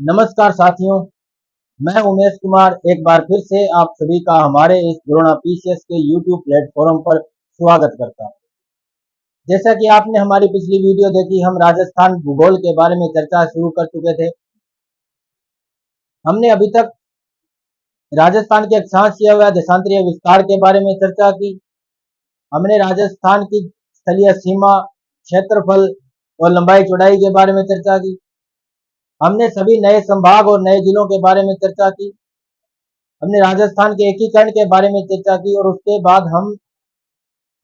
नमस्कार साथियों, मैं उमेश कुमार एक बार फिर से आप सभी का हमारे इस द्रोणा पीसीएस के यूट्यूब प्लेटफॉर्म पर स्वागत करता हूं। जैसा कि आपने हमारी पिछली वीडियो देखी, हम राजस्थान भूगोल के बारे में चर्चा शुरू कर चुके थे। हमने अभी तक राजस्थान के अक्षांशीय व देशांतरीय विस्तार के बारे में चर्चा की। हमने राजस्थान की स्थलीय सीमा, क्षेत्रफल और लंबाई चौड़ाई के बारे में चर्चा की। हमने सभी नए संभाग और नए जिलों के बारे में चर्चा की। हमने राजस्थान के एकीकरण के बारे में चर्चा की और उसके बाद हम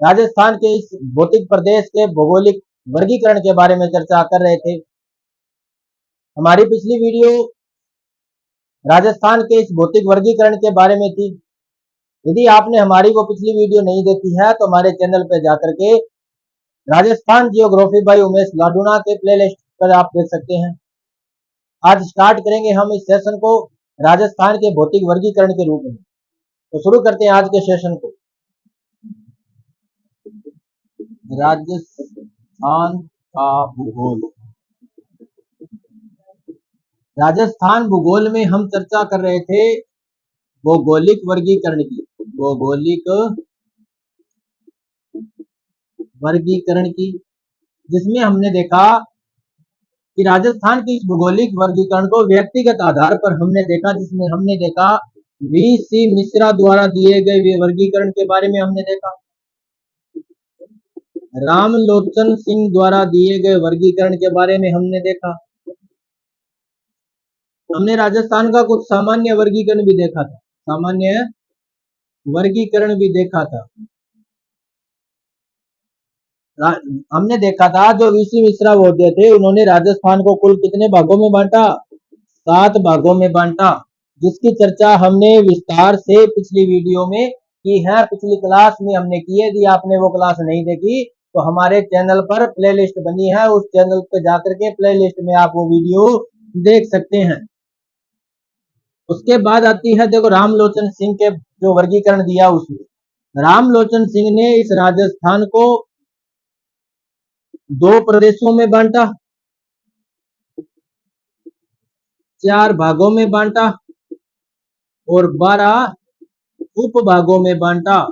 राजस्थान के इस भौतिक प्रदेश के भौगोलिक वर्गीकरण के बारे में चर्चा कर रहे थे। हमारी पिछली वीडियो राजस्थान के इस भौतिक वर्गीकरण के बारे में थी। यदि आपने हमारी वो पिछली वीडियो नहीं देखी है तो हमारे चैनल पर जाकर के राजस्थान जियोग्राफी बाय उमेश लाडूना के प्लेलिस्ट पर आप देख सकते हैं। आज स्टार्ट करेंगे हम इस सेशन को राजस्थान के भौतिक वर्गीकरण के रूप में। तो शुरू करते हैं आज के सेशन को। राजस्थान का भूगोल। राजस्थान भूगोल में हम चर्चा कर रहे थे भौगोलिक वर्गीकरण की। भौगोलिक वर्गीकरण की, जिसमें हमने देखा कि राजस्थान की इस भौगोलिक वर्गीकरण को व्यक्तिगत आधार पर हमने देखा, जिसमें हमने देखा वी.सी. मिश्रा द्वारा दिए गए वर्गीकरण के बारे में हमने देखा, रामलोचन सिंह द्वारा दिए गए वर्गीकरण के बारे में हमने देखा। हमने राजस्थान का कुछ सामान्य वर्गीकरण भी देखा था, सामान्य वर्गीकरण भी देखा था। हमने देखा था जो वी.सी. मिश्रा होते थे, उन्होंने राजस्थान को कुल कितने भागों में बांटा? 7 भागों में बांटा, जिसकी चर्चा हमने विस्तार से पिछली वीडियो में की है, पिछली क्लास में हमने की है। यदि आपने वो क्लास नहीं देखी तो हमारे चैनल पर प्लेलिस्ट बनी है, उस चैनल पर जाकर के प्लेलिस्ट में आप वो वीडियो देख सकते हैं। उसके बाद आती है, देखो, रामलोचन सिंह के जो वर्गीकरण दिया, उसमें रामलोचन सिंह ने इस राजस्थान को 2 प्रदेशों में बांटा, 4 भागों में बांटा और 12 उपभागों में बांटा।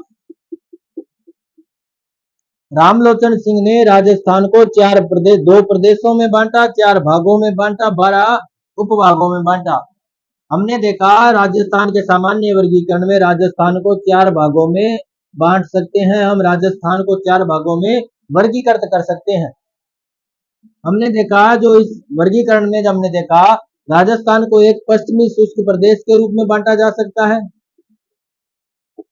रामलोचन सिंह ने राजस्थान को 2 प्रदेशों में बांटा, 4 भागों में बांटा, 12 उपभागों में बांटा। हमने देखा राजस्थान के सामान्य वर्गीकरण में राजस्थान को 4 भागों में बांट सकते हैं। हम राजस्थान को 4 भागों में वर्गीकृत कर सकते हैं। हमने देखा जो इस वर्गीकरण में हमने देखा राजस्थान को एक पश्चिमी शुष्क प्रदेश के रूप में बांटा जा सकता है,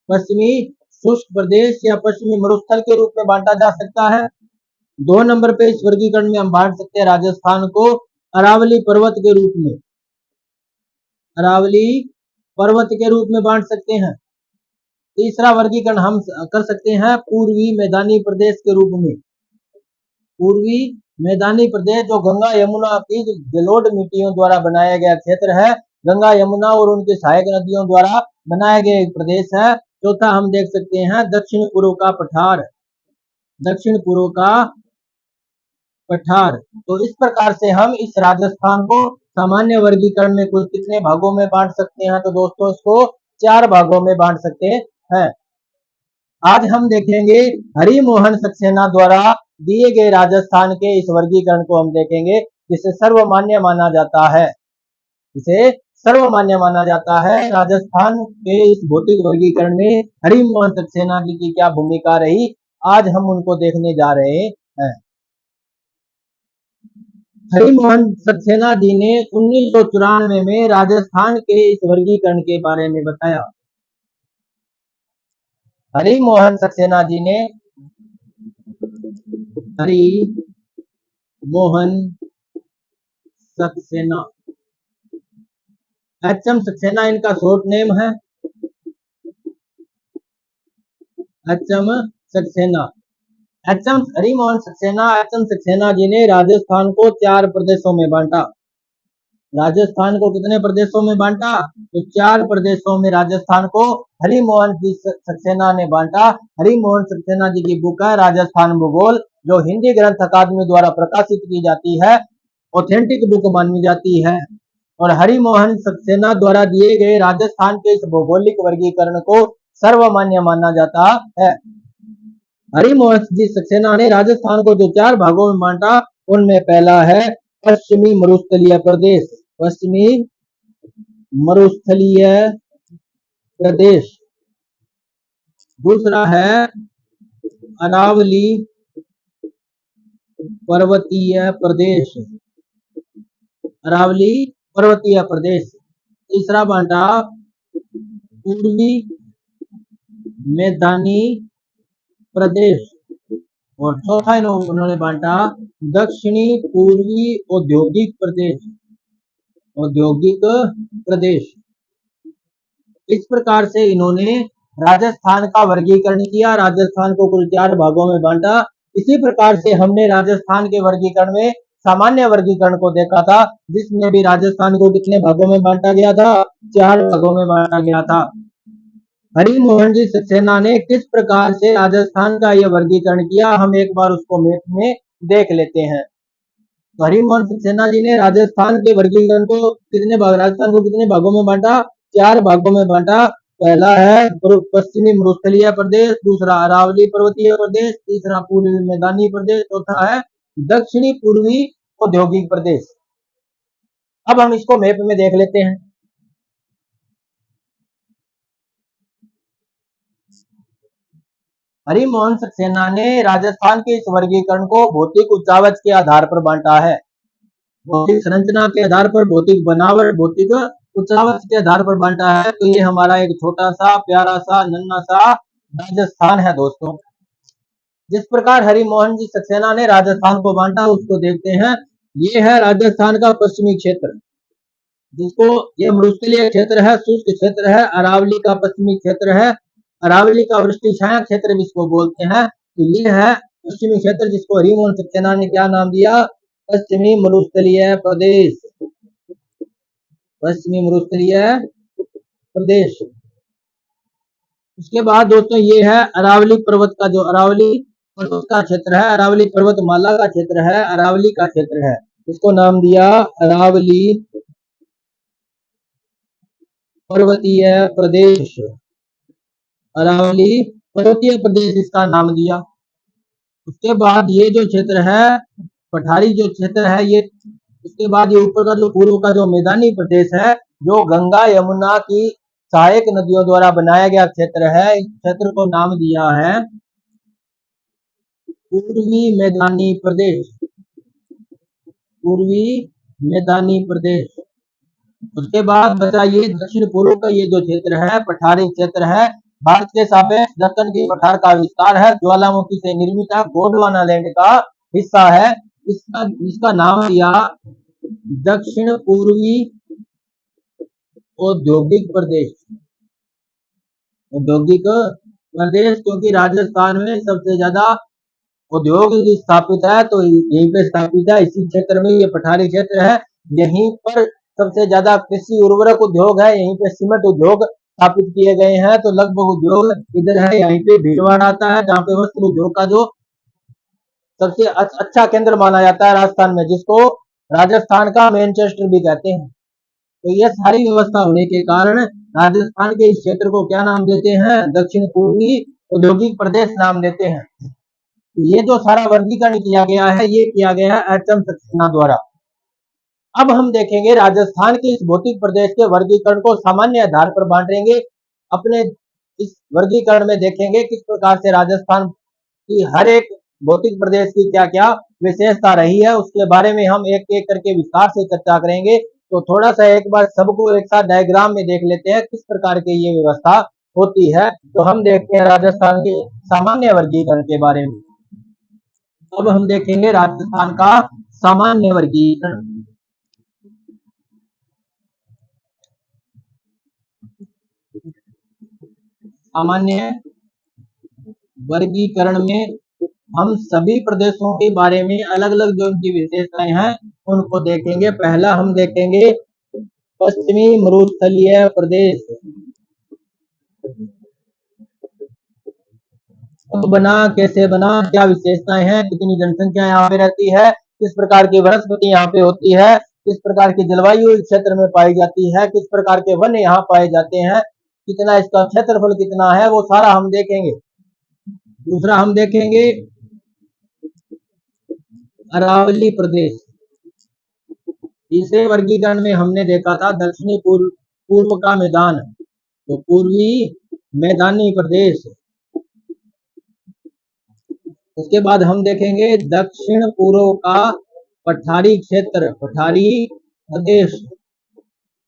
पश्चिमी शुष्क प्रदेश या पश्चिमी मरुस्थल के रूप में बांटा जा सकता है। 2 नंबर पे इस वर्गीकरण में हम बांट सकते हैं राजस्थान को अरावली पर्वत के रूप में, अरावली पर्वत के रूप में बांट सकते हैं। तीसरा वर्गीकरण हम कर सकते हैं पूर्वी मैदानी प्रदेश के रूप में। पूर्वी मैदानी प्रदेश जो गंगा यमुना की जलोढ़ मिट्टियों द्वारा बनाया गया क्षेत्र है, गंगा यमुना और उनकी सहायक नदियों द्वारा बनाया गया एक प्रदेश है। चौथा हम देख सकते हैं दक्षिण पूर्व का पठार, दक्षिण पूर्व का पठार। तो इस प्रकार से हम इस राजस्थान को सामान्य वर्गीकरण में कुल कितने भागों में बांट सकते हैं? तो दोस्तों इसको 4 भागों में बांट सकते हैं। आज हम देखेंगे हरिमोहन सक्सेना द्वारा दिए गए राजस्थान के इस वर्गीकरण को हम देखेंगे, जिसे सर्वमान्य माना जाता है, इसे सर्वमान्य माना जाता है। राजस्थान के इस भौतिक वर्गीकरण में हरिमोहन सक्सेना जी की क्या भूमिका रही, आज हम उनको देखने जा रहे हैं। हरिमोहन सक्सेना जी ने 1994 में राजस्थान के इस वर्गीकरण के बारे में बताया। हरिमोहन सक्सेना जी ने, हरिमोहन सक्सेना, एच.एम. सक्सेना इनका शॉर्ट नेम है, एच.एम. सक्सेना। हरिमोहन सक्सेना, एच.एम. सक्सेना जी ने राजस्थान को 4 प्रदेशों में बांटा। राजस्थान को कितने प्रदेशों में बांटा? तो 4 प्रदेशों में राजस्थान को हरिमोहन सक्सेना ने बांटा। हरिमोहन सक्सेना जी की बुक है राजस्थान भूगोल, जो हिंदी ग्रंथ अकादमी द्वारा प्रकाशित की जाती है, ऑथेंटिक बुक मानी जाती है। और हरिमोहन सक्सेना द्वारा दिए गए राजस्थान के इस भौगोलिक वर्गीकरण को सर्वमान्य माना जाता है। हरिमोहन जी सक्सेना ने राजस्थान को जो 4 भागों में बांटा, उनमें पहला है पश्चिमी मरुस्थलीय प्रदेश, पश्चिमी मरुस्थलीय प्रदेश। दूसरा है अरावली पर्वतीय प्रदेश, अरावली पर्वतीय प्रदेश। तीसरा बांटा पूर्वी मैदानी प्रदेश, और चौथा उन्होंने बांटा दक्षिणी पूर्वी औद्योगिक प्रदेश, औद्योगिक प्रदेश। इस प्रकार से इन्होंने राजस्थान का वर्गीकरण किया, राजस्थान को कुल 4 भागों में बांटा। इसी प्रकार से हमने राजस्थान के वर्गीकरण में सामान्य वर्गीकरण को देखा था, जिसमें भी राजस्थान को कितने भागों में बांटा गया था? 4 भागों में बांटा गया था। हरिमोहन जी सक्सेना ने किस प्रकार से राजस्थान का यह वर्गीकरण किया, हम एक बार उसको मैप में देख लेते हैं। तो हरिमोहन सक्सेना जी ने राजस्थान के वर्गीकरण को राजस्थान को कितने भागों में बांटा? 4 भागों में बांटा। पहला है पश्चिमी मरुस्थलीय प्रदेश, दूसरा अरावली पर्वतीय प्रदेश, तीसरा पूर्वी मैदानी प्रदेश, चौथा है दक्षिणी पूर्वी औद्योगिक प्रदेश। अब हम इसको मैप में देख लेते हैं। हरिमोहन सक्सेना ने राजस्थान के इस वर्गीकरण को भौतिक उच्चावच के आधार पर बांटा है, भौतिक संरचना के आधार पर, भौतिक बनावट, भौतिक उच्चावच के आधार पर बांटा है। तो ये हमारा एक छोटा सा प्यारा सा नन्हा सा राजस्थान है दोस्तों। जिस प्रकार हरिमोहन जी सक्सेना ने राजस्थान को बांटा, उसको देखते हैं। ये है राजस्थान का पश्चिमी क्षेत्र, जिसको ये मरुस्थलीय क्षेत्र है, शुष्क क्षेत्र है, अरावली का पश्चिमी क्षेत्र है, अरावली का वृष्टि छाया क्षेत्र जिसको बोलते हैं। तो ये है पश्चिमी क्षेत्र, जिसको हरिमोहन सक्सेना ने क्या नाम दिया? पश्चिमी मरुस्थलीय प्रदेश, पश्चिमी मरुस्थलीय प्रदेश। उसके बाद दोस्तों ये है अरावली पर्वत का, जो अरावली पर्वत का क्षेत्र है, अरावली पर्वतमाला का क्षेत्र है, अरावली का क्षेत्र है, इसको नाम दिया अरावली पर्वतीय प्रदेश, अरावली पर्वतीय प्रदेश इसका नाम दिया। उसके बाद ये जो क्षेत्र है, पठारी जो क्षेत्र है, ये उसके बाद ये ऊपर का जो पूर्व का जो मैदानी प्रदेश है, जो गंगा यमुना की सहायक नदियों द्वारा बनाया गया क्षेत्र है, इस क्षेत्र को नाम दिया है पूर्वी मैदानी प्रदेश, पूर्वी मैदानी प्रदेश। उसके बाद बचा ये दक्षिण पूर्व का ये जो क्षेत्र है, पठारी क्षेत्र है, भारत के सापेक्ष दक्कन की पठार का विस्तार है, ज्वालामुखी से निर्मित गोंडवाना लैंड का हिस्सा है। इसका नाम दिया दक्षिण पूर्वी औद्योगिक प्रदेश, औद्योगिक प्रदेश, क्योंकि राजस्थान में सबसे ज्यादा उद्योग स्थापित है, तो यहीं पे स्थापित है, इसी क्षेत्र में ये पठारी क्षेत्र है, यहीं पर सबसे ज्यादा कृषि उर्वरक उद्योग है, यहीं पे सीमेंट उद्योग स्थापित किए गए हैं। तो लगभग उद्योग इधर है, यहीं पे भीलवाड़ा आता है, जहाँ पे वस्त्र उद्योग का जो सबसे अच्छा केंद्र माना जाता है राजस्थान में, जिसको राजस्थान का मैनचेस्टर भी कहते हैं। तो ये सारी व्यवस्था होने के कारण राजस्थान के इस क्षेत्र को क्या नाम देते हैं? दक्षिण पूर्वी औद्योगिक प्रदेश नाम देते हैं। ये जो सारा वर्गीकरण किया गया है, ये किया गया है एच.एम. सक्सेना द्वारा। अब हम देखेंगे राजस्थान के इस भौतिक प्रदेश के वर्गीकरण को सामान्य आधार पर बांटेंगे। अपने इस वर्गीकरण में देखेंगे किस प्रकार से राजस्थान की हर एक भौतिक प्रदेश की क्या क्या विशेषता रही है, उसके बारे में हम एक एक करके विस्तार से चर्चा करेंगे। तो थोड़ा सा एक बार सबको एक साथ डायग्राम में देख लेते हैं किस प्रकार की ये व्यवस्था होती है। तो हम देखते हैं राजस्थान के सामान्य वर्गीकरण के बारे में। अब हम देखेंगे राजस्थान का सामान्य वर्गीकरण। सामान्य वर्गीकरण में हम सभी प्रदेशों के बारे में अलग अलग जो उनकी विशेषताएं हैं उनको देखेंगे। पहला हम देखेंगे पश्चिमी मरुस्थलीय प्रदेश। तो बना, कैसे बना, क्या विशेषताएं हैं, कितनी जनसंख्या यहाँ पे रहती है, किस प्रकार की वनस्पति यहाँ पे होती है, किस प्रकार की जलवायु इस क्षेत्र में पाई जाती है, किस प्रकार के वन यहाँ पाए जाते हैं, कितना इसका क्षेत्रफल कितना है, वो सारा हम देखेंगे। दूसरा हम देखेंगे अरावली प्रदेश। तीसरे वर्गीकरण में हमने देखा था दक्षिणी पूर्व का मैदान, तो पूर्वी मैदानी प्रदेश। उसके बाद हम देखेंगे दक्षिण पूर्व का पठारी क्षेत्र, पठारी प्रदेश।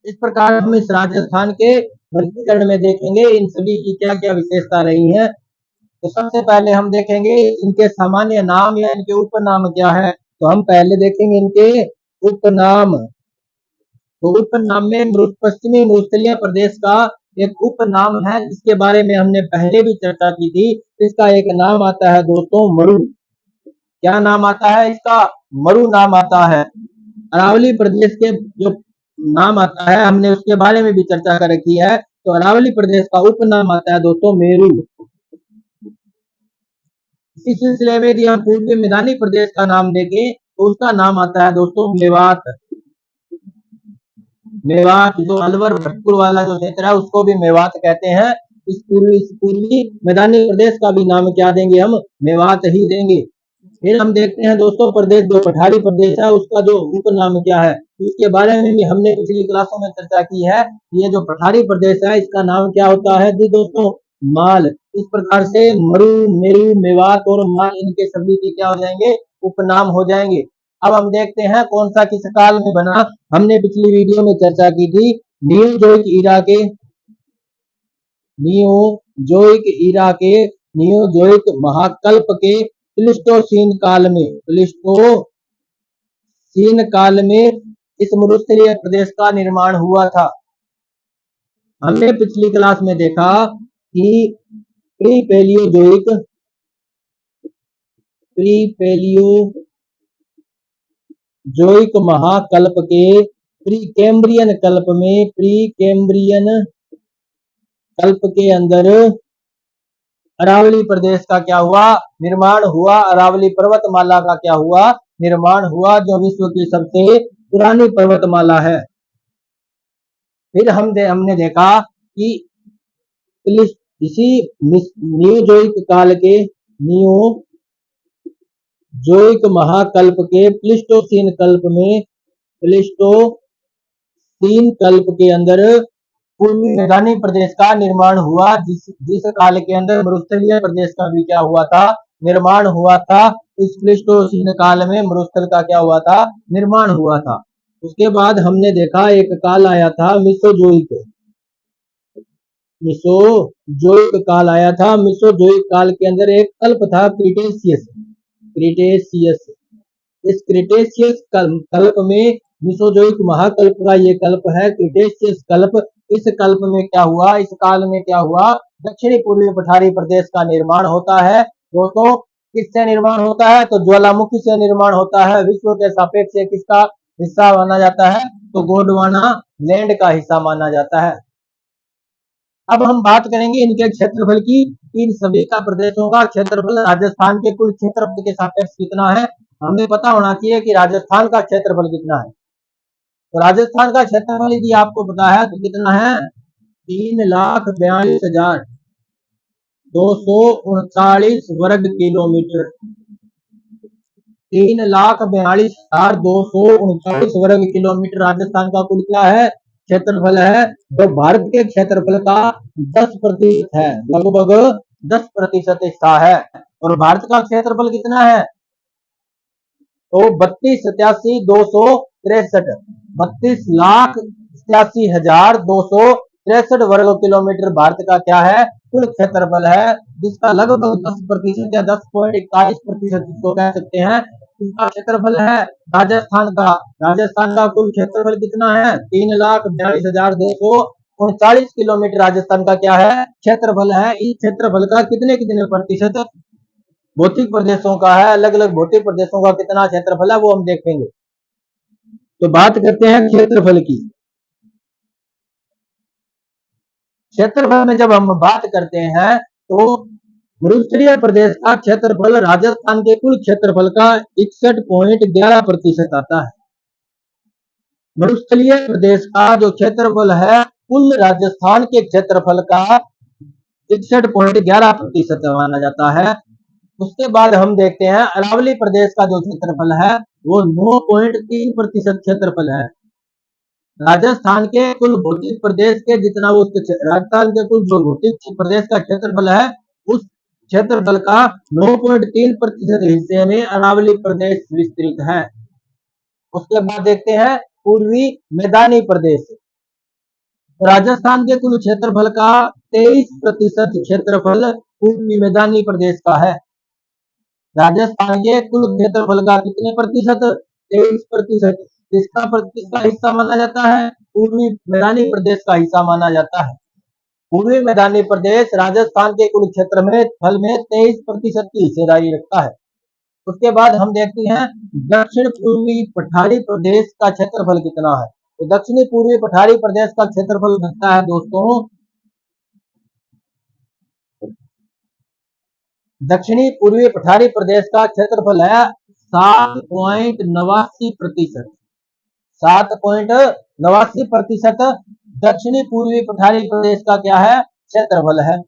इस प्रकार हम इस राजस्थान के वर्गीकरण में देखेंगे इन सभी की क्या क्या विशेषता रही है। तो सबसे पहले हम देखेंगे इनके सामान्य नाम या इनके उपनाम क्या है। तो हम पहले देखेंगे इनके उपनाम। तो उपनाम में पश्चिमी मरुस्थलीय प्रदेश का एक उपनाम है जिसके बारे में हमने पहले भी चर्चा की थी। इसका एक नाम आता है दोस्तों मरु। क्या नाम आता है इसका? मरु नाम आता है। अरावली प्रदेश के जो नाम आता है हमने उसके बारे में भी चर्चा कर रखी है। तो अरावली प्रदेश का उपनाम आता है दोस्तों मेरू। इसी सिलसिले में यदि हम पूर्वी मैदानी प्रदेश का नाम देखें तो उसका नाम आता है दोस्तों मेवात। मेवात जो अलवर भरतपुर वाला जो क्षेत्र है उसको भी मेवात कहते हैं। इस पूर्वी मैदानी प्रदेश का भी नाम क्या देंगे हम? मेवात ही देंगे। फिर हम देखते हैं दोस्तों प्रदेश जो पठारी प्रदेश है उसका जो उपनाम क्या है, इसके बारे में भी हमने पिछली क्लासों में चर्चा की है। ये जो पठारी प्रदेश है इसका नाम क्या होता है जी दोस्तों? माल। इस प्रकार से मरु, मेरू, मेवात और माल इनके सभी के क्या हो जाएंगे? उपनाम हो जाएंगे। अब हम देखते हैं कौन सा किस काल में बना। हमने पिछली वीडियो में चर्चा की थी नियोजोइक नियोजोइक महाकल्प के प्लीस्टोसीन काल में इस मरुस्थलीय प्रदेश का निर्माण हुआ था। हमने पिछली क्लास में देखा कि प्री पैलियोजोइक महाकल्प के प्री कैम्ब्रियन कल्प के अंदर अरावली प्रदेश का क्या हुआ? निर्माण हुआ। अरावली पर्वतमाला का क्या हुआ? निर्माण हुआ, जो विश्व की सबसे पुरानी पर्वतमाला है। फिर हमने देखा कि इसी नियोजोइक काल के नियोजोइक महाकल्प के प्लीस्टोसीन कल्प के अंदर पूर्वी मैदानी प्रदेश का निर्माण हुआ, जिस काल के अंदर मरुस्थलीय प्रदेश का भी क्या हुआ था? निर्माण हुआ था। इस प्लीस्टोसीन काल में मरुस्थल का क्या हुआ था? निर्माण हुआ था। उसके बाद हमने देखा एक काल आया था मिसोजोइक काल आया था। मिसोजोइक काल के अंदर एक कल्प था क्रिटेशियस। इस क्रिटेशियस कल्प में मिसोजोइक महाकल्प का ये कल्प है क्रिटेशियस कल्प। इस कल्प में क्या हुआ? इस काल में क्या हुआ? दक्षिणी पूर्वी पठारी प्रदेश का निर्माण होता है। दोस्तों किससे निर्माण होता है? तो ज्वालामुखी से निर्माण होता है। विश्व के सापेक्ष किसका हिस्सा माना जाता है? तो गोंडवाना लैंड का हिस्सा माना जाता है। अब हम बात करेंगे इनके क्षेत्रफल की। इन सभी का प्रदेशों का क्षेत्रफल राजस्थान के कुल क्षेत्रफल के सापेक्ष कितना है? हमें पता होना चाहिए कि राजस्थान का क्षेत्रफल कितना है। तो राजस्थान का क्षेत्रफल यदि आपको पता है तो कितना है? 3,42,239 वर्ग किलोमीटर। 3,42,239 वर्ग किलोमीटर राजस्थान का कुल क्या है? क्षेत्रफल है। जो भारत के क्षेत्रफल का 10% है, लगभग 10% हिस्सा है। और भारत का क्षेत्रफल कितना है? तो 32,87,263 वर्ग किलोमीटर भारत का क्या है? कुल क्षेत्रफल है, जिसका लगभग 10% या 10.41% जिसको कह सकते हैं इसका क्षेत्रफल है। राजस्थान का कुल क्षेत्रफल कितना है? 3,42,239 किलोमीटर राजस्थान का क्या है? क्षेत्रफल है। इस क्षेत्रफल का कितने प्रतिशत भौतिक प्रदेशों का है? अलग अलग भौतिक प्रदेशों का कितना क्षेत्रफल है वो हम देखेंगे। तो बात करते हैं क्षेत्रफल की। क्षेत्रफल में जब हम बात करते हैं तो मरुस्थलीय प्रदेश का क्षेत्रफल राजस्थान के कुल क्षेत्रफल का 61.11% आता है। मरुस्थलीय प्रदेश का जो क्षेत्रफल है कुल राजस्थान के क्षेत्रफल का 61.11% माना जाता है। उसके बाद हम देखते हैं अरावली प्रदेश का जो क्षेत्रफल है वो 9.3% क्षेत्रफल है। राजस्थान के कुल भौतिक प्रदेश के जितना वो राजस्थान के कुल जो भौतिक प्रदेश का क्षेत्रफल है उस क्षेत्रफल का 9.3% हिस्से में अरावली प्रदेश विस्तृत है। उसके बाद देखते हैं पूर्वी मैदानी प्रदेश। राजस्थान के कुल क्षेत्रफल का 23% क्षेत्रफल पूर्वी मैदानी प्रदेश का है। राजस्थान के कुल क्षेत्रफल का कितने प्रतिशत? 23%। किसका हिस्सा माना जाता है? पूर्वी मैदानी प्रदेश का हिस्सा माना जाता है। पूर्वी मैदानी प्रदेश राजस्थान के कुल क्षेत्र में फल में 23% की हिस्सेदारी रखता है। उसके बाद हम देखते हैं दक्षिण पूर्वी पठारी प्रदेश का क्षेत्रफल कितना है। तो दक्षिणी पूर्वी पठारी प्रदेश का क्षेत्रफल घटता है दोस्तों, दक्षिणी पूर्वी पठारी प्रदेश का क्षेत्रफल है 7.89%। 7.89% दक्षिणी पूर्वी पठारी प्रदेश का क्या है? क्षेत्रफल है।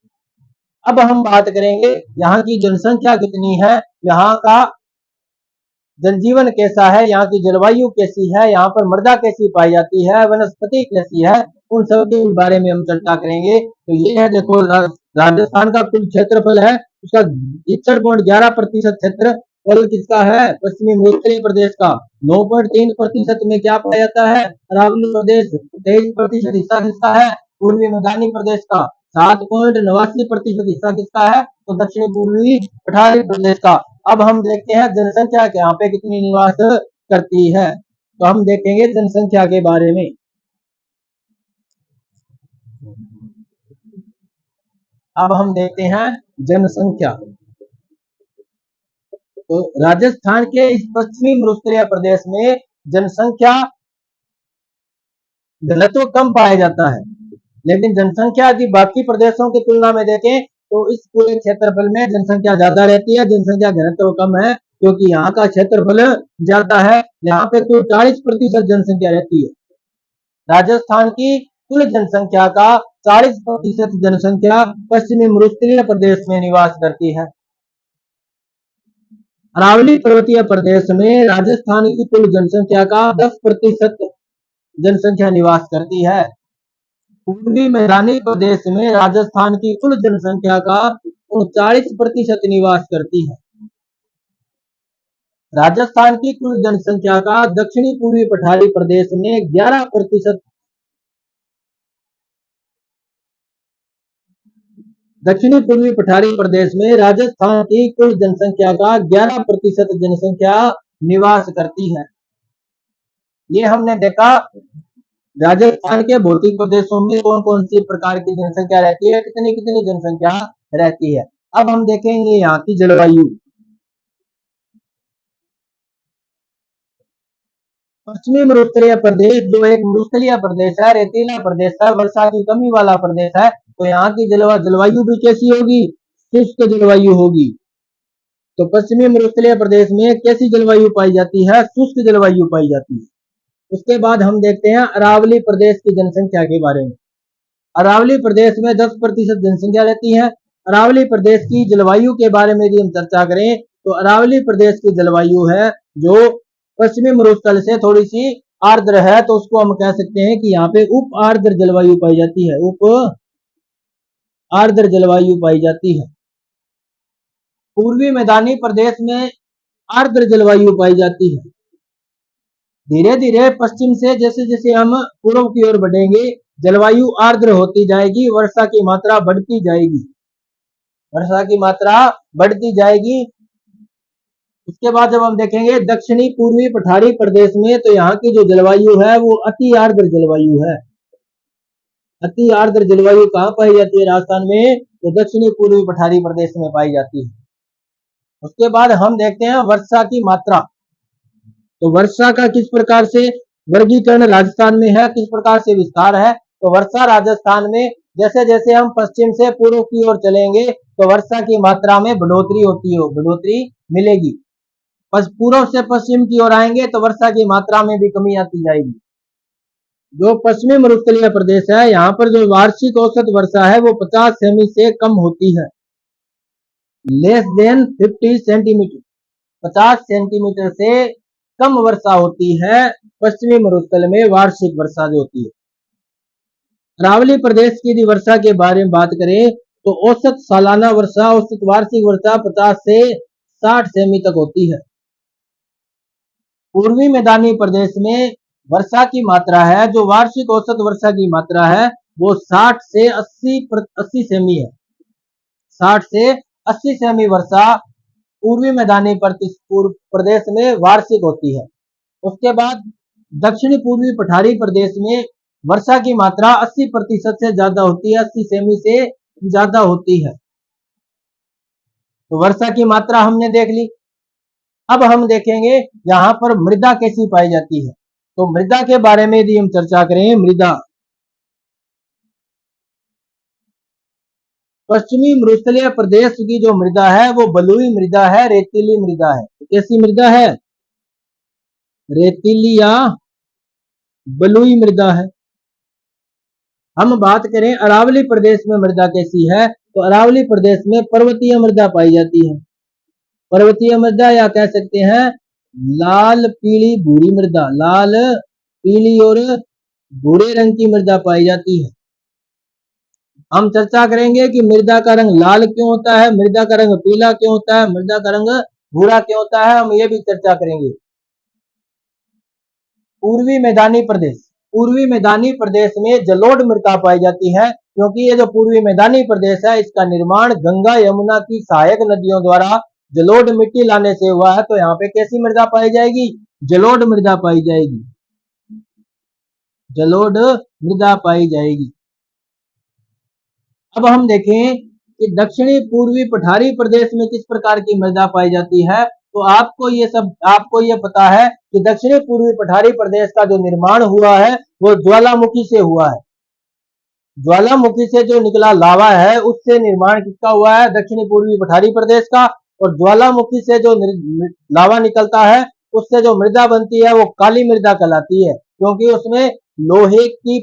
अब हम बात करेंगे यहाँ की जनसंख्या कितनी है, यहाँ का जनजीवन कैसा है, यहाँ की जलवायु कैसी है, यहाँ पर मृदा कैसी पाई जाती है, वनस्पति कैसी है, उन सब के बारे में हम चर्चा करेंगे। तो ये है देखो राजस्थान का कुल क्षेत्रफल है उसका 61.11% क्षेत्रफल किसका है? पश्चिमी उत्तरी प्रदेश का। 9.3% में क्या पाया जाता है? अरावली प्रदेश। 23% हिस्सा किसका है? पूर्वी मैदानी प्रदेश का। 7.89% हिस्सा किसका है? तो दक्षिण पूर्वी पठारी प्रदेश का। अब हम देखते हैं जनसंख्या यहाँ पे कितनी निवास करती है। तो हम देखेंगे जनसंख्या के बारे में। अब हम देखते हैं जनसंख्या। तो राजस्थान के इस पश्चिमी मरुस्थलीय प्रदेश में जनसंख्या घनत्व कम पाया जाता है, लेकिन जनसंख्या यदि बाकी प्रदेशों की तुलना में देखें तो इस पूरे क्षेत्रफल में जनसंख्या ज्यादा रहती है, जनसंख्या घनत्व कम है क्योंकि यहाँ का क्षेत्रफल ज्यादा है। यहाँ पे कुल 40% जनसंख्या रहती है। राजस्थान की कुल जनसंख्या का 40% जनसंख्या पश्चिमी मरुस्थलीय प्रदेश में निवास करती है। अरावली पर्वतीय प्रदेश में राजस्थान की कुल जनसंख्या का 10% जनसंख्या निवास करती है। पूर्वी मैदानी प्रदेश में राजस्थान की कुल जनसंख्या का 39% निवास करती है। राजस्थान की कुल जनसंख्या का दक्षिणी पूर्वी पठारी प्रदेश में 11%, दक्षिणी पूर्वी पठारी प्रदेश में राजस्थान की कुल जनसंख्या का 11% जनसंख्या निवास करती है। ये हमने देखा राजस्थान के भौतिक प्रदेशों में कौन कौन सी प्रकार की जनसंख्या रहती है, कितनी कितनी जनसंख्या रहती है। अब हम देखेंगे यहाँ की जलवायु। पश्चिमी मरुस्थलीय प्रदेश जो एक मरुस्थलीय प्रदेश है, रेतीला प्रदेश है, वर्षा की कमी वाला प्रदेश है, तो यहाँ की जलवायु भी कैसी होगी? शुष्क जलवायु होगी। तो पश्चिमी मरुस्थलीय प्रदेश में कैसी जलवायु पाई जाती है? शुष्क जलवायु पाई जाती है। उसके बाद हम देखते हैं अरावली प्रदेश की जनसंख्या के बारे में। अरावली प्रदेश में 10% जनसंख्या रहती है। अरावली प्रदेश की जलवायु के बारे में यदि हम चर्चा करें तो अरावली प्रदेश की जलवायु है जो पश्चिमी मरुस्थल से थोड़ी सी आर्द्र है, तो उसको हम कह सकते हैं कि यहाँ पे उप आर्द्र जलवायु पाई जाती है। उप आर्द्र जलवायु पाई जाती है। पूर्वी मैदानी प्रदेश में आर्द्र जलवायु पाई जाती है। धीरे धीरे पश्चिम से जैसे जैसे हम पूर्व की ओर बढ़ेंगे जलवायु आर्द्र होती जाएगी, वर्षा की मात्रा बढ़ती जाएगी, वर्षा की मात्रा बढ़ती जाएगी। उसके बाद जब हम देखेंगे दक्षिणी पूर्वी पठारी प्रदेश में तो यहाँ की जो जलवायु है वो अति आर्द्र जलवायु है। अति आर्द्र जलवायु कहाँ पाई जाती है राजस्थान में? तो दक्षिणी पूर्वी पठारी प्रदेश में पाई जाती है। उसके बाद हम देखते हैं वर्षा की मात्रा। तो वर्षा का किस प्रकार से वर्गीकरण राजस्थान में है, किस प्रकार से विस्तार है? तो वर्षा राजस्थान में जैसे जैसे हम पश्चिम से पूर्व की ओर चलेंगे तो वर्षा की मात्रा में बढ़ोतरी होती है, बढ़ोतरी मिलेगी। पूर्व से पश्चिम की ओर आएंगे तो वर्षा की मात्रा में भी कमी आती जाएगी। जो पश्चिमी मरुस्थलीय प्रदेश है, यहाँ पर जो वार्षिक औसत वर्षा है वो 50 सेमी से कम होती है, लेस देन 50 सेंटीमीटर। 50 सेंटीमीटर से कम वर्षा होती है पश्चिमी मरुस्थल में, वार्षिक वर्षा जो होती है। अरावली प्रदेश की यदि वर्षा के बारे में बात करें तो औसत सालाना वर्षा, औसत वार्षिक वर्षा 50 से 60 सेमी तक होती है। पूर्वी मैदानी प्रदेश में वर्षा की मात्रा है, जो वार्षिक औसत वर्षा की मात्रा है वो 60 से 80 सेमी है। 60 से 80 सेमी वर्षा पूर्वी मैदानी प्रदेश में वार्षिक होती है। उसके बाद दक्षिणी पूर्वी पठारी प्रदेश में वर्षा की मात्रा 80% से ज्यादा होती है, 80 सेमी से ज्यादा होती है। तो वर्षा की मात्रा हमने देख ली। अब हम देखेंगे यहाँ पर मृदा कैसी पाई जाती है। तो मृदा के बारे में यदि हम चर्चा करें, मृदा पश्चिमी मरुस्थलीय प्रदेश की जो मृदा है वो बलुई मृदा है, रेतीली मृदा है। तो कैसी मृदा है? रेतीली या बलुई मृदा है। हम बात करें अरावली प्रदेश में मृदा कैसी है, तो अरावली प्रदेश में पर्वतीय मृदा पाई जाती है। पर्वतीय मृदा या कह सकते हैं लाल पीली भूरी मृदा, लाल पीली और भूरे रंग की मृदा पाई जाती है। हम चर्चा करेंगे कि मृदा का रंग लाल क्यों होता है, मृदा का रंग पीला क्यों होता है, मृदा का रंग भूरा क्यों होता है, हम ये भी चर्चा करेंगे। पूर्वी मैदानी प्रदेश, पूर्वी मैदानी प्रदेश में जलोढ़ मृदा पाई जाती है, क्योंकि ये जो पूर्वी मैदानी प्रदेश है इसका निर्माण गंगा यमुना की सहायक नदियों द्वारा जलोढ़ मिट्टी लाने से हुआ है। तो यहाँ पे कैसी मृदा पाई जाएगी? जलोढ़ मृदा पाई जाएगी, जलोढ़ मृदा पाई जाएगी। अब हम देखें कि दक्षिणी पूर्वी पठारी प्रदेश में किस प्रकार की मृदा पाई जाती है। तो आपको ये पता है कि दक्षिणी पूर्वी पठारी प्रदेश का जो निर्माण हुआ है वो ज्वालामुखी से हुआ है। ज्वालामुखी से जो निकला लावा है उससे निर्माण किसका हुआ है? दक्षिणी पूर्वी पठारी प्रदेश का। और ज्वालामुखी से जो लावा निकलता है उससे जो मृदा बनती है वो काली मृदा कहलाती है, क्योंकि उसमें लोहे की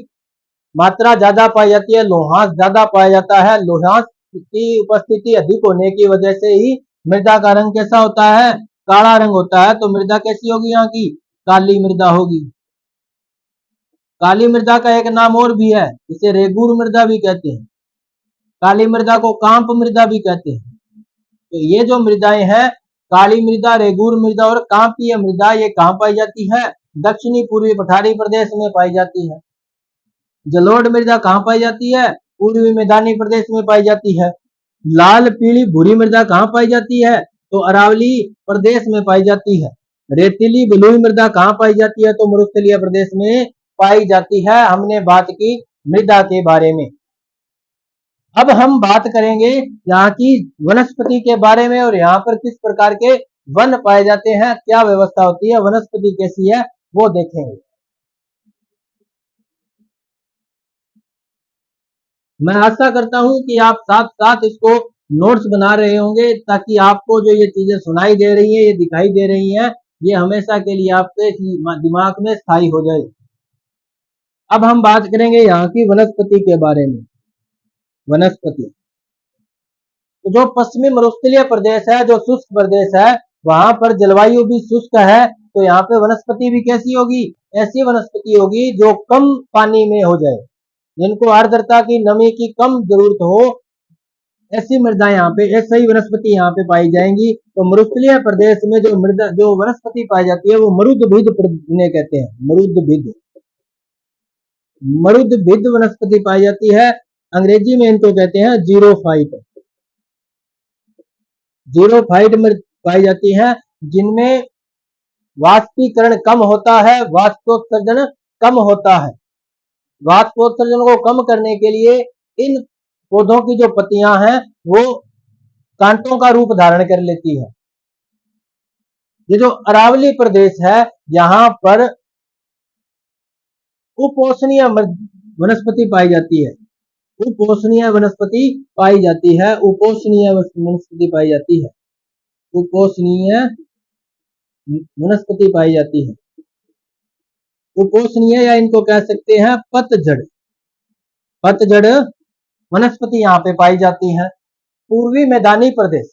मात्रा ज्यादा पाई जाती है, लोहांश ज्यादा पाया जाता है। लोहांश की उपस्थिति अधिक होने की वजह से ही मृदा का रंग कैसा होता है? काला रंग होता है। तो मृदा कैसी होगी यहाँ की? काली मृदा होगी। काली मृदा का एक नाम और भी है, इसे रेगूर मृदा भी कहते हैं। काली मृदा को कांप मृदा भी कहते हैं। तो ये जो मृदाएं हैं, काली मृदा, रेगूर मृदा और कांपीय मृदा, ये कहाँ पाई जाती है? दक्षिणी पूर्वी पठारी प्रदेश में पाई जाती है। जलोढ़ मृदा कहाँ पाई जाती है? पूर्वी मैदानी प्रदेश में पाई जाती है। लाल पीली भूरी मृदा कहाँ पाई जाती है? तो अरावली प्रदेश में पाई जाती है। रेतीली बलुई मृदा कहाँ पाई जाती है? तो मरुस्थलीय प्रदेश में पाई जाती है। हमने बात की मृदा के बारे में। अब हम बात करेंगे यहाँ की वनस्पति के बारे में, और यहाँ पर किस प्रकार के वन पाए जाते हैं, क्या व्यवस्था होती है, वनस्पति कैसी है, वो देखेंगे। मैं आशा करता हूं कि आप साथ साथ इसको नोट्स बना रहे होंगे, ताकि आपको जो ये चीजें सुनाई दे रही हैं, ये दिखाई दे रही हैं, ये हमेशा के लिए आपके दिमाग में स्थायी हो जाए। अब हम बात करेंगे यहाँ की वनस्पति के बारे में। वनस्पति, तो जो पश्चिमी मरुस्थलीय प्रदेश है, जो शुष्क प्रदेश है, वहां पर जलवायु भी शुष्क है। तो यहाँ पे वनस्पति भी कैसी होगी? ऐसी वनस्पति होगी जो कम पानी में हो जाए, जिनको आर्द्रता की, नमी की कम जरूरत हो, ऐसी मृदा यहाँ पे, ऐसी ही वनस्पति यहाँ पे पाई जाएंगी। तो मरुस्थलीय प्रदेश में जो मृदा, जो वनस्पति पाई जाती है वो मरुद्भिद ने कहते हैं। मरुद्भिद, मरुद्भिद वनस्पति पाई जाती है। अंग्रेजी में इनको कहते हैं जीरोफाइट। जीरोफाइट पाई जाती है, जिनमें वाष्पीकरण कम होता है, वाष्पोत्सर्जन कम होता है। वाष्पोत्सर्जन को कम करने के लिए इन पौधों की जो पत्तियां हैं वो कांटों का रूप धारण कर लेती है। ये जो अरावली प्रदेश है, यहाँ पर उपोष्णीय वनस्पति पाई जाती है। उपोष्णीय वनस्पति पाई जाती है, उपोष्णीय वनस्पति पाई जाती है, उपोष्णीय वनस्पति पाई जाती है। उपोष्णीय या इनको कह सकते हैं पतझड़, पतझड़ वनस्पति यहाँ पे पाई जाती है। पूर्वी मैदानी प्रदेश,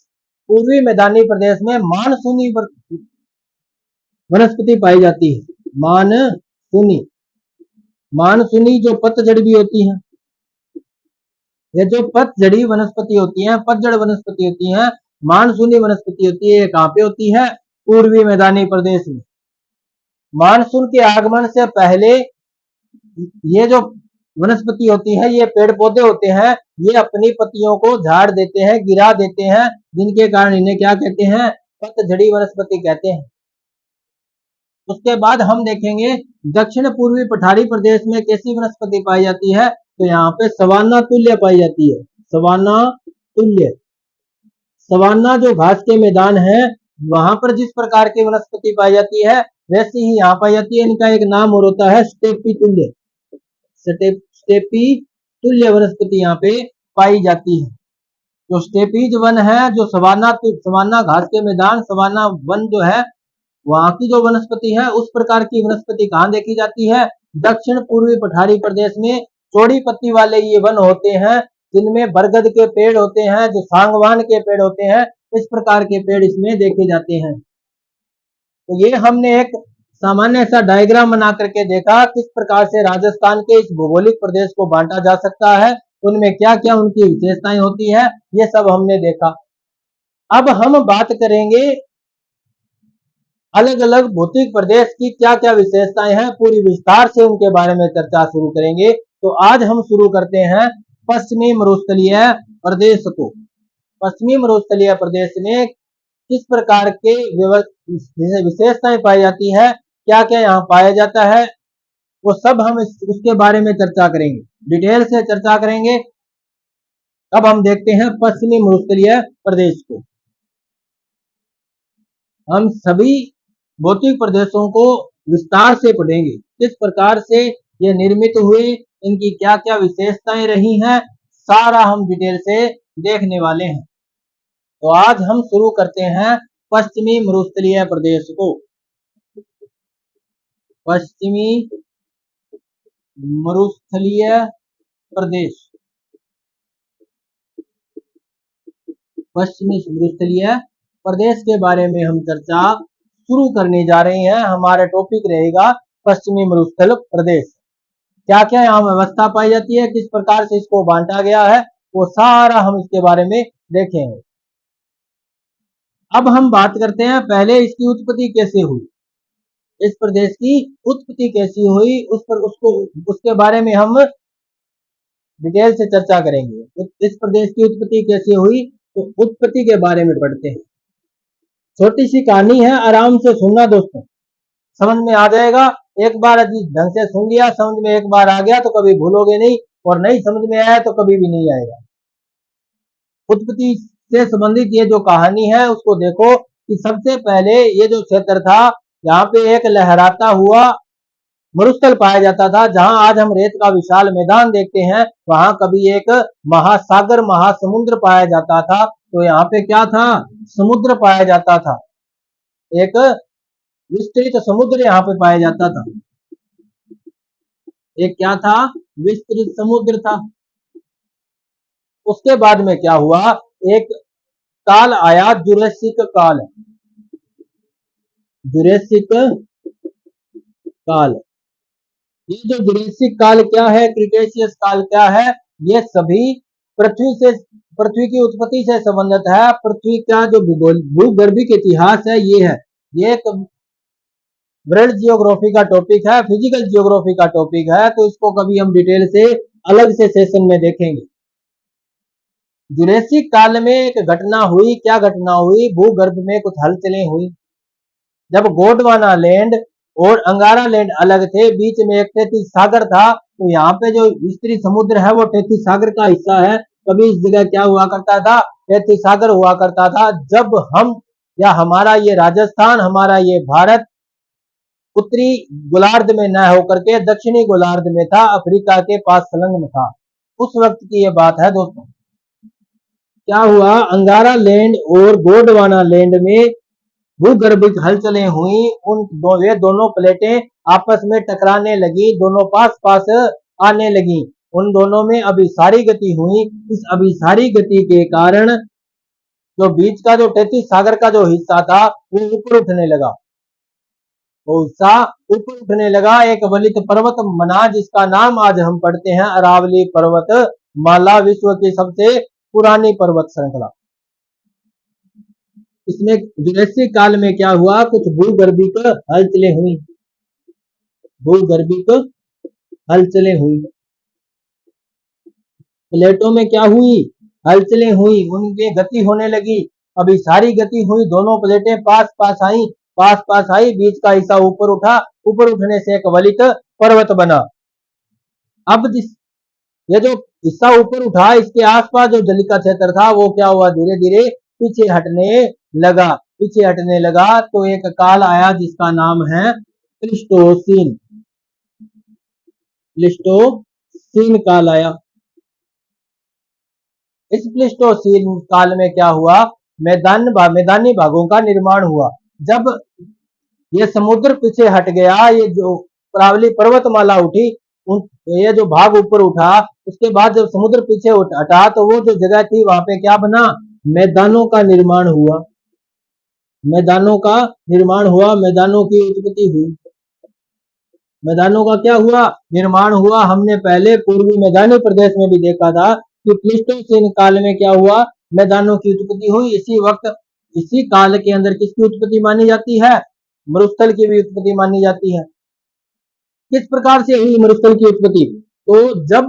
पूर्वी मैदानी प्रदेश में मानसूनी वनस्पति पाई जाती है। मानसूनी, मानसूनी जो पतझड़ भी होती है, ये जो पतझड़ी वनस्पति होती है, पतझड़ वनस्पति होती है, मानसूनी वनस्पति होती है, ये कहाँ पे होती है? पूर्वी मैदानी प्रदेश में। मानसून के आगमन से पहले ये जो वनस्पति होती है, ये पेड़ पौधे होते हैं, ये अपनी पत्तियों को झाड़ देते हैं, गिरा देते हैं, जिनके कारण इन्हें क्या कहते हैं? पतझड़ी वनस्पति कहते हैं। उसके बाद हम देखेंगे दक्षिण पूर्वी पठारी प्रदेश में कैसी वनस्पति पाई जाती है, तो यहाँ पे सवाना तुल्य पाई जाती है। सवाना तुल्य, सवाना जो घास के मैदान है, वहां पर जिस प्रकार की वनस्पति पाई जाती है, वैसी ही यहाँ पाई जाती है। इनका एक नाम और होता है स्टेपी तुल्य, स्टेपी तुल्य वनस्पति यहाँ पे पाई जाती है। जो स्टेपीज वन है, जो सवाना घास के मैदान, सवाना वन जो है, वहां की जो वनस्पति है, उस प्रकार की वनस्पति कहाँ देखी जाती है? दक्षिण पूर्वी पठारी प्रदेश में चौड़ी पत्ती वाले ये वन होते हैं, जिनमें बरगद के पेड़ होते हैं, जो सांगवान के पेड़ होते हैं, इस प्रकार के पेड़ इसमें देखे जाते हैं। तो ये हमने एक सामान्य सा डायग्राम बना करके देखा किस प्रकार से राजस्थान के इस भौगोलिक प्रदेश को बांटा जा सकता है, उनमें क्या क्या उनकी विशेषताएं होती है, ये सब हमने देखा। अब हम बात करेंगे अलग अलग भौतिक प्रदेश की क्या क्या विशेषताएं हैं, पूरी विस्तार से उनके बारे में चर्चा शुरू करेंगे। तो आज हम शुरू करते हैं पश्चिमी मरुस्थलीय प्रदेश को। पश्चिमी मरुस्थलीय प्रदेश में किस प्रकार के विशेषताएं पाई जाती है, क्या क्या यहाँ पाया जाता है, वो सब हम उसके बारे में चर्चा करेंगे, डिटेल से चर्चा करेंगे। अब हम देखते हैं पश्चिमी मरुस्थलीय प्रदेश को। हम सभी भौतिक प्रदेशों को विस्तार से पढ़ेंगे, किस प्रकार से ये निर्मित हुए, इनकी क्या क्या विशेषताएं रही हैं, सारा हम डिटेल से देखने वाले हैं। तो आज हम शुरू करते हैं पश्चिमी मरुस्थलीय प्रदेश को। पश्चिमी मरुस्थलीय प्रदेश, पश्चिमी मरुस्थलीय प्रदेश के बारे में हम चर्चा शुरू करने जा रहे हैं। हमारा टॉपिक रहेगा पश्चिमी मरुस्थल प्रदेश। क्या क्या यहाँ व्यवस्था पाई जाती है, किस प्रकार से इसको बांटा गया है, वो सारा हम इसके बारे में देखेंगे। अब हम बात करते हैं पहले इसकी उत्पत्ति कैसे हुई, इस प्रदेश की उत्पत्ति कैसी हुई, उसके बारे में हम डिटेल से चर्चा करेंगे। इस प्रदेश की उत्पत्ति कैसे हुई, तो उत्पत्ति के बारे में पढ़ते हैं। छोटी सी कहानी है, आराम से सुनना दोस्तों, समझ में आ जाएगा। एक बार ढंग से सुन लिया, समझ में एक बार आ गया तो कभी भूलोगे नहीं, और नहीं समझ में आया तो कभी भी नहीं आएगा। उत्पत्ति से संबंधित ये जो कहानी है उसको देखो कि सबसे पहले ये जो क्षेत्र था, यहाँ पे एक लहराता हुआ मरुस्थल पाया जाता था। जहां आज हम रेत का विशाल मैदान देखते हैं, वहां कभी एक महासागर, महासमुद्र पाया जाता था। तो यहाँ पे क्या था? समुद्र पाया जाता था, एक विस्तृत समुद्र यहाँ पे पाया जाता था। एक क्या था? विस्तृत समुद्र था। उसके बाद में क्या हुआ? एक काल आया, जुरेसिक काल। जुरेसिक काल, ये जो जुरेसिक काल क्या है, क्रिटेशियस काल क्या है, ये सभी पृथ्वी की उत्पत्ति से संबंधित है। पृथ्वी का जो भूगर्भिक इतिहास है ये है। ये एक वर्ल्ड जियोग्राफी का टॉपिक है, फिजिकल जियोग्राफी का टॉपिक है, तो इसको कभी हम डिटेल से अलग से सेशन में देखेंगे। जुरेसिक काल में एक घटना हुई, क्या घटना हुई? भूगर्भ में कुछ हलचलें हुई। जब गोंडवाना लैंड और अंगारा लैंड अलग थे, बीच में एक तैतीस सागर था, तो यहाँ पे जो विस्तृत समुद्र है वो तैतीस सागर का हिस्सा है। कभी इस जगह क्या हुआ करता था? तैतीस सागर हुआ करता था। जब हम या हमारा ये राजस्थान, हमारा ये भारत उत्तरी गोलार्ध में न होकर के दक्षिणी गोलार्ध में था, अफ्रीका के पास संलग्न था। उस वक्त की ये बात है दोस्तों। क्या हुआ? अंगारा लैंड और गोंडवाना लैंड में भूगर्भिक हलचलें हुई। वे दोनों प्लेटें आपस में टकराने लगी, दोनों पास पास आने लगी। उन दोनों में अभिसारी गति हुई। इस अभिसारी गति के कारण जो बीच का जो तैतीस सागर का जो हिस्सा था वो ऊपर उठने लगा, वो हिस्सा ऊपर उठने लगा। एक वलित पर्वत बना जिसका नाम आज हम पढ़ते हैं अरावली पर्वत माला, विश्व की सबसे पुरानी पर्वत श्रृंखला। इसमें जुरासिक काल में क्या हुआ, कुछ भूगर्भिक हलचलें हुई, भूगर्भिक हलचलें हुई। प्लेटों में क्या हुई, हलचलें हुई, उनकी गति होने लगी, अभी सारी गति हुई, दोनों प्लेटें पास पास आई, बीच का हिस्सा ऊपर उठा, ऊपर उठने से एक वलित पर्वत बना। अब ये जो हिस्सा ऊपर उठा, इसके आसपास जो जल का क्षेत्र था वो क्या हुआ, धीरे धीरे पीछे हटने लगा। तो एक काल आया जिसका नाम है प्लीस्टोसीन काल आया। इस प्लीस्टोसीन काल में क्या हुआ, मैदानी भागों का निर्माण हुआ। जब ये समुद्र पीछे हट गया, ये जो अरावली पर्वतमाला उठी, ये जो भाग ऊपर उठा, उसके बाद जब समुद्र पीछे हटा तो वो जो जगह थी वहां पे क्या बना, मैदानों का निर्माण हुआ, मैदानों की उत्पत्ति हुई, मैदानों का क्या हुआ, निर्माण हुआ। हमने पहले पूर्वी मैदानी प्रदेश में भी देखा था कि प्लीस्टोसीन काल में क्या हुआ, मैदानों की उत्पत्ति हुई। इसी काल के अंदर किसकी उत्पत्ति मानी जाती है, मरुस्थल की भी उत्पत्ति मानी जाती है। किस प्रकार से हुई मरुस्थल की उत्पत्ति, तो जब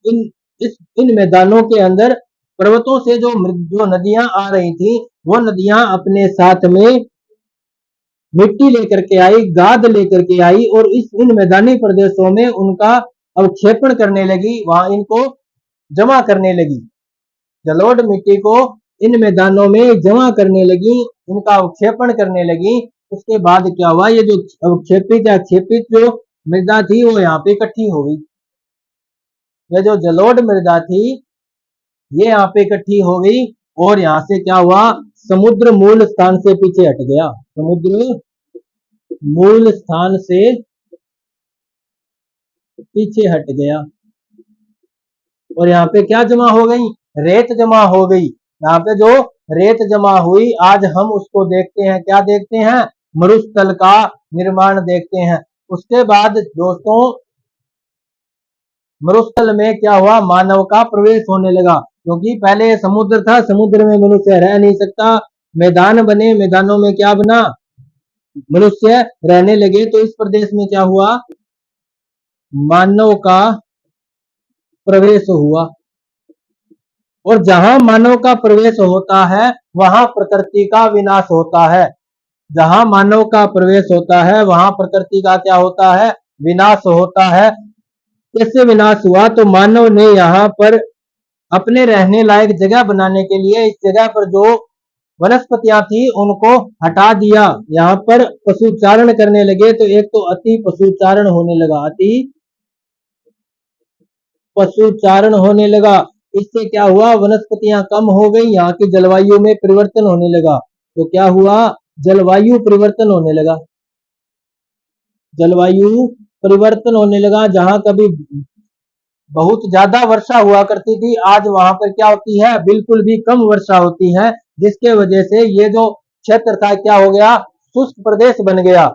इन मैदानों के अंदर पर्वतों से जो नदियां आ रही थी, वो नदियां अपने साथ में मिट्टी लेकर के आई, गाद लेकर के आई, और इन मैदानी प्रदेशों में उनका अवक्षेपण करने लगी, वहां इनको जमा करने लगी, जलोढ़ मिट्टी को इन मैदानों में जमा करने लगी, इनका अवक्षेपण करने लगी। उसके बाद क्या हुआ, ये जो अवक्षेपित जो मृदा थी वो यहाँ पे इकट्ठी हो गई, ये जो जलोढ़ मृदा थी ये यहाँ पे इकट्ठी हो गई, और यहाँ से क्या हुआ, समुद्र मूल स्थान से पीछे हट गया, समुद्र मूल स्थान से पीछे हट गया, और यहाँ पे क्या जमा हो गई, रेत जमा हो गई। यहाँ पे जो रेत जमा हुई, आज हम उसको देखते हैं, क्या देखते हैं, मरुस्थल का निर्माण देखते हैं। उसके बाद दोस्तों मरुस्थल में क्या हुआ, मानव का प्रवेश होने लगा, क्योंकि पहले समुद्र था, समुद्र में मनुष्य रह नहीं सकता, मैदान बने, मैदानों में क्या बना, मनुष्य रहने लगे। तो इस प्रदेश में क्या हुआ, मानव का प्रवेश हुआ, और जहां मानव का प्रवेश होता है वहां प्रकृति का विनाश होता है, जहां मानव का प्रवेश होता है वहां प्रकृति का क्या होता है, विनाश होता है। कैसे विनाश हुआ, तो मानव ने यहाँ पर अपने रहने लायक जगह बनाने के लिए इस जगह पर जो वनस्पतियां थी उनको हटा दिया, यहाँ पर पशुचारण करने लगे। तो एक तो अति पशुचारण होने लगा, अति पशुचारण होने लगा। इससे क्या हुआ, वनस्पतियां कम हो गई, यहाँ की जलवायु में परिवर्तन होने लगा। तो क्या हुआ, जलवायु परिवर्तन होने लगा, जलवायु परिवर्तन होने लगा। जहां कभी बहुत ज्यादा वर्षा हुआ करती थी, आज वहां पर क्या होती है, बिल्कुल भी कम वर्षा होती है, जिसके वजह से ये जो क्षेत्र था क्या हो गया, शुष्क प्रदेश बन गया,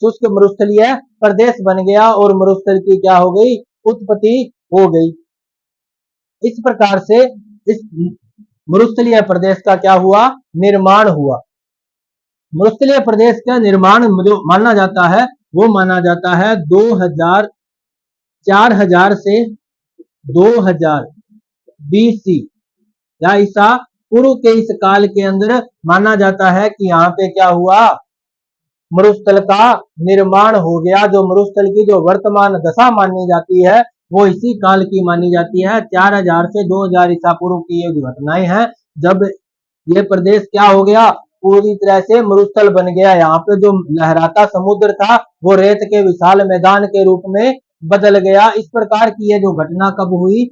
शुष्क मरुस्थलीय प्रदेश बन गया, और मरुस्थल की क्या हो गई, उत्पत्ति हो गई। इस प्रकार से इस मरुस्थलीय प्रदेश का क्या हुआ, निर्माण हुआ। मरुस्थलीय प्रदेश का निर्माण जो माना जाता है वो माना जाता है 4000 से 2000 BC या ईसा पूर्व के इस काल के अंदर माना जाता है कि यहाँ पे क्या हुआ, मरुस्थल का निर्माण हो गया। जो मरुस्थल की जो वर्तमान दशा मानी जाती है वो इसी काल की मानी जाती है। 4000 से 2000 ईसा पूर्व की ये घटनाएं हैं, जब ये प्रदेश क्या हो गया, पूरी तरह से मरुस्थल बन गया। यहाँ पे जो लहराता समुद्र था वो रेत के विशाल मैदान के रूप में बदल गया। इस प्रकार की ये जो घटना कब हुई,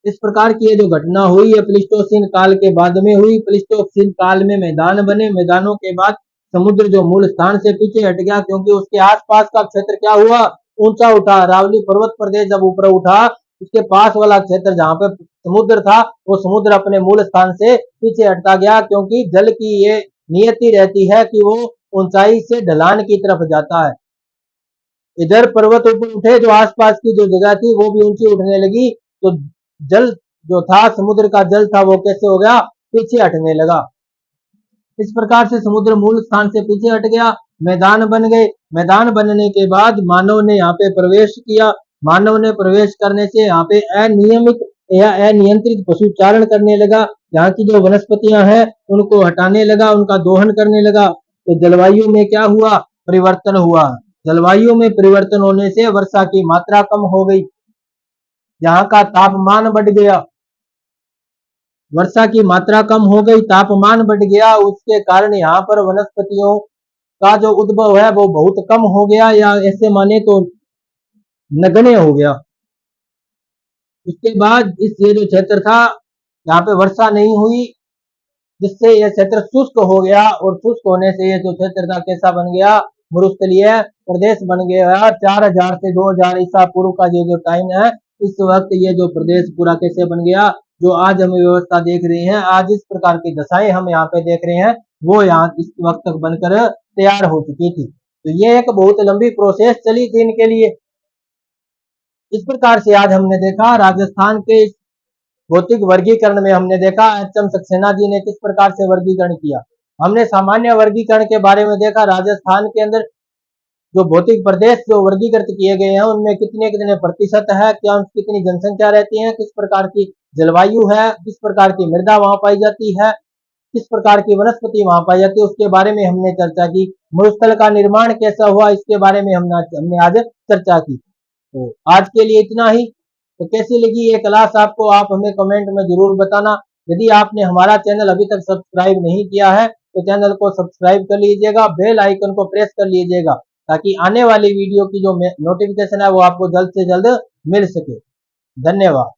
इस प्रकार की ये जो घटना हुई ये प्लीस्टोसीन काल के बाद में हुई। प्लीस्टोसीन काल में मैदान बने, मैदानों के बाद समुद्र जो मूल स्थान से पीछे हट गया, क्योंकि उसके आसपास का क्षेत्र क्या हुआ, ऊंचा उठा। अरावली पर्वत प्रदेश जब ऊपर उठा, उसके पास वाला क्षेत्र जहां पे समुद्र था, वो समुद्र अपने मूल स्थान से पीछे हटता गया, क्योंकि जल की ये नियति रहती है कि वो ऊंचाई से ढलान की तरफ जाता है। इधर पर्वत ऊपर उठे, जो आसपास की जो जगह थी वो भी ऊंची उठने लगी, तो जल जो था, समुद्र का जल था, वो कैसे हो गया, पीछे हटने लगा। इस प्रकार से समुद्र मूल स्थान से पीछे हट गया, मैदान बन गए। मैदान बनने के बाद मानव ने यहाँ पे प्रवेश किया। मानव ने प्रवेश करने से यहाँ पे अनियमित या अनियंत्रित पशुचारण करने लगा। यहाँ की जो वनस्पतियां हैं उनको हटाने लगा, उनका दोहन करने लगा। तो जलवायु में क्या हुआ, परिवर्तन हुआ। जलवायु में परिवर्तन होने से वर्षा की मात्रा कम हो गई, यहाँ का तापमान बढ़ गया। वर्षा की मात्रा कम हो गई, तापमान बढ़ गया, उसके कारण यहाँ पर वनस्पतियों का जो उद्भव है वो बहुत कम हो गया, या ऐसे माने तो नगण्य हो गया। उसके बाद इस ये जो क्षेत्र था, यहाँ पे वर्षा नहीं हुई, जिससे यह क्षेत्र शुष्क हो गया, और शुष्क होने से ये जो क्षेत्र था कैसा बन गया, मरुस्थलीय प्रदेश बन गया। 4000 से 2000 ईसा पूर्व का ये जो टाइम है, इस वक्त ये जो प्रदेश पूरा कैसे बन गया, जो आज हम व्यवस्था देख रहे हैं, आज इस प्रकार की दशाएं हम यहाँ पे देख रहे हैं, वो यहाँ इस वक्त तक बनकर तैयार हो चुकी थी। तो ये एक बहुत लंबी प्रोसेस चली थी इनके लिए। इस प्रकार से आज हमने देखा राजस्थान के भौतिक वर्गीकरण में, हमने देखा एच.एम. सक्सेना जी ने किस प्रकार से वर्गीकरण किया। हमने सामान्य वर्गीकरण के बारे में देखा, राजस्थान के अंदर जो भौतिक प्रदेश जो वर्गीकृत किए गए हैं उनमें कितने कितने प्रतिशत है, क्या कितनी जनसंख्या रहती है, किस प्रकार की जलवायु है, किस प्रकार की मृदा वहां पाई जाती है, किस प्रकार की वनस्पति वहां पाई जाती है, उसके बारे में हमने चर्चा की। मरुस्थल का निर्माण कैसा हुआ, इसके बारे में हमने आज चर्चा की। तो आज के लिए इतना ही। तो कैसी लगी ये क्लास आपको, आप हमें कमेंट में जरूर बताना। यदि आपने हमारा चैनल अभी तक सब्सक्राइब नहीं किया है तो चैनल को सब्सक्राइब कर लीजिएगा, बेल आइकन को प्रेस कर लीजिएगा, ताकि आने वाली वीडियो की जो नोटिफिकेशन है वो आपको जल्द से जल्द मिल सके। धन्यवाद।